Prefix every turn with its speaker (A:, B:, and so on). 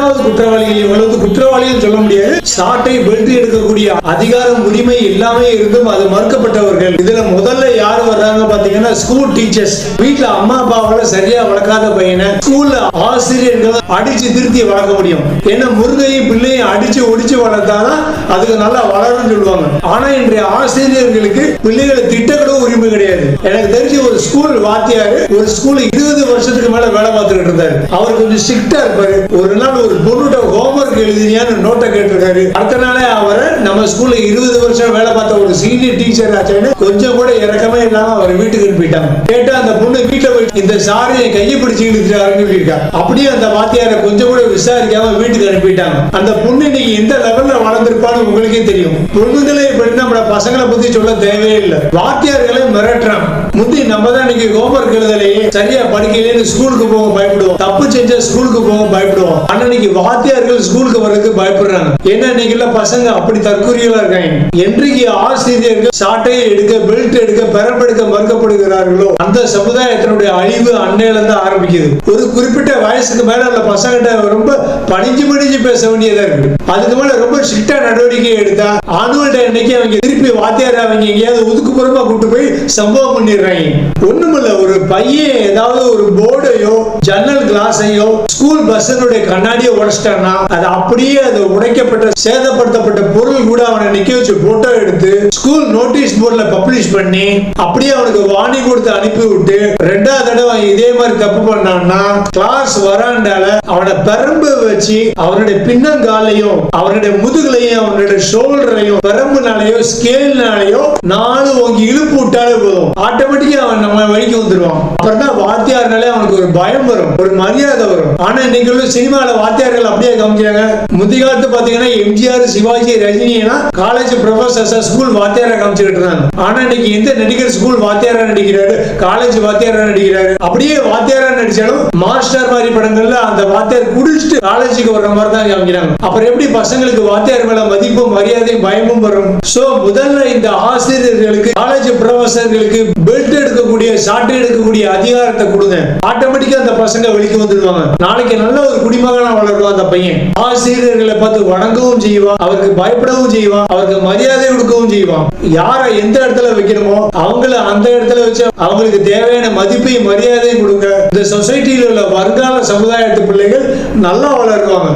A: இரண்டாவது குற்றவாளிகள் இவங்க குற்றவாளிகள் சொல்ல முடியாது. சாட்டை பெல்ட் எடுக்கக்கூடிய அதிகாரம் உரிமை எல்லாமே இருந்தும் அது மறுக்கப்பட்டவர்கள். இதுல முதல்ல யாரு வர்றாங்க பாத்தீங்கன்னா ஸ்கூல் டீச்சர்ஸ். வீட்டுல அம்மா அப்பாவால சரியா வளர்க்காத பையனை ஸ்கூல்ல ஆசிரியர்கள் அடிச்சு திருத்தி வளர்க்க முடியும். ஏன்னா முருகையும் பிள்ளையும் அடிச்சு ஒடிச்சு வளர்த்தாதான் அதுக்கு நல்லா வளரும் சொல்லுவாங்க. ஆனா இன்றைய ஆசிரியர்களுக்கு பிள்ளைகளை திட்டக்கூட உரிமை கிடையாது. எனக்கு தெரிஞ்சு ஒரு ஸ்கூல் வாத்தியாரு ஒரு ஸ்கூல் 20 வருஷத்துக்கு மேல வேலை பார்த்துட்டு இருந்தாரு. அவர் கொஞ்சம் ஸ்ட்ரிக்டா இருப்பாரு. ஒரு நாள் ஒரு பொண்ணுட்ட ஹோம்வொர்க் எழுதினியான்னு நோட்டை கேட்டிருக்காரு. அடுத்த நாளே அவரை நம்ம ஸ்கூல்ல 20 வருஷம் வேலை பார்த்த ஒரு சீனியர் டீச்சர் ஆச்சுன்னு கொஞ்சம் கூட இறக்கமே இல்லாம அவர் வீட்டுக்கு அனுப்பிட்டாங்க. கேட்டா அந்த பொண்ணு வீட்டுல போய் இந்த சாரி என் கையை பிடிச்சு இழுத்துட்டாருன்னு சொல்லியிருக்காங்க. அப்படியே அந்த வாத்தியாரை கொஞ்சம் கூட விசாரிக்காம வீட்டுக்கு அனுப்பிட்டாங்க. அந்த பொண்ணு இன்னைக்கு எந்த லெவல்ல வளர்ந்திருப்பான்னு உங்களுக்கே தெரியும். பொண்ணுங்களே இப்படி நம்ம பசங்களை பத்தி சொல்ல தேவையே இல்லை. வாத்தியார்களை மிரட்டுறான். முந்தி நம்ம தான் இன்னைக்கு ஹோம்வொர்க் எழுதலையே சரியா படிக்கலையே ஸ்கூலுக்கு போக பயப்படுவோம். தப்பு செஞ்ச ஸ்கூலுக்கு போக பயப்படுவோம். ஆனா இன்னைக்கு வாத்தியார்கள் ஸ்கூலுக்கு வரதுக்கு பயப்படுறாங்க. ஏன்னா இன்னைக்கு பசங்க அப்படி தற்கொலைகளா இருக்காங்க. என்றைக்கு ஆசிரியர்கள் சாட்டையை எடுக்க பெல்ட் எடுக்க பெறப்படுக்க மறுக்கப்படுகிறார்களோ அந்த சமுதாயத்தினுடைய அழிவு அன்னையில இருந்து ஆரம்பிக்குது. ஒரு குறிப்பிட்ட வயசுக்கு மேல உள்ள பசங்கிட்ட ரொம்ப பணிஞ்சு பேச வேண்டியதா இருக்கு. அதுக்கு மேல ரொம்ப ஸ்ட்ரிக்டா நடவடிக்கை எடுத்தா ஆனுவல் டே அன்னைக்கு அவங்க திருப்பி வாத்தியார் அவங்க எங்கேயாவது ஒதுக்குப்புறமா கூட்டு போய் சம்பவம் பண்ணிடுறாங்க. ஒண்ணுமில்ல, ஒரு பையன் ஏதாவது ஒரு போர்டையோ ஜன்னல் கிளாஸையோ ஸ்கூல் பஸ்ஸனுடைய கண்ணாடியை உடைச்சிட்டான்னா அது அப்படியே அது உடைக்கப்பட்ட சேதப்படுத்தப்பட்ட பொருள் கூட அவனை நிக்க வச்சு போட்டோ எடுத்து ஸ்கூல் நோட்டீஸ் போர்ட்ல பப்ளிஷ் பண்ணி அப்படியே அவனுக்கு வார்னிங் கொடுத்து அனுப்பி விட்டு ரெண்டாவது தடவை இதே மாதிரி தப்பு பண்ணான்னா கிளாஸ் வராண்டால அவனை பெரம்பு வச்சு அவனுடைய பின்னங்காலையும் அவனுடைய முதுகுலையும் அவனுடைய ஷோல்டரையும் பெரம்புனாலையோ ஸ்கேல்னாலையோ 4 ஓங்கி இழுப்பு விட்டாலே போதும், ஆட்டோமேட்டிக்கா அவன் நம்ம வழிக்கு வந்துருவான். அப்புறம் தான் வாத்தியார்னாலே அவனுக்கு ஒரு பயம் வரும், ஒரு மரியாதை வரும். ஆனா இன்னைக்கு உள்ள சினிமால வாத்தியார்கள் அப்படியே காமிக்கிறாங்க. முந்தைய காலத்து பாத்தீங்கன்னா எம்ஜிஆர் சிவாஜி ரஜினினா காலேஜ் ப்ரொஃபசர்ஸ் ஸ்கூல் வாத்தியாரா காமிச்சுட்டு இருந்தாங்க. ஆனா இன்னைக்கு எந்த நடிகர் ஸ்கூல் வாத்தியாரா நடிக்கிறாரு, காலேஜ் வாத்தியாரா நடிக்கிறாரு. அப்படியே வாத்தியாரா நடிச்சாலும் மாஸ்டர் மாதிரி படங்கள்ல அந்த வாத்தியார் குடிச்சிட்டு காலேஜுக்கு வர்ற மாதிரி தான் காமிக்கிறாங்க. அப்புறம் எப்படி பசங்களுக்கு வாத்தியார் மேல மதிப்பும் மரியாதையும் பயமும் வரும்? சோ முதல்ல இந்த ஆசிரியர்களுக்கு காலேஜ் ப்ரொஃபசர்களுக்கு பெல்ட் எடுக்கக்கூடிய சாட்டை எடுக்கக்கூடிய அதிகாரத்தை கொடுங்க. ஆட்டோமேட்டிக்கா அந்த பசங்க வெளிக்கு வந்துடுவாங்க. நாளைக்கு நல்ல ஒரு குடிமகனா வளருவான் அந்த பையன். ஆசிரியர்களை பார்த்து வணங்கவும் செய்வான், அவருக்கு பயப்படவும் செய்வான், அவருக்கு மரியாதை கொடுக்கவும் செய்வான். யாரை எந்த இடத்துல வைக்கணுமோ அவங்கள அந்த இடத்துல வச்சு அவங்களுக்கு தேவையான மதிப்பையும் மரியாதையும் கொடுங்க. இந்த சொசைட்டியில் உள்ள வருங்கால சமுதாயத்து பிள்ளைகள் நல்லா வளருவாங்க.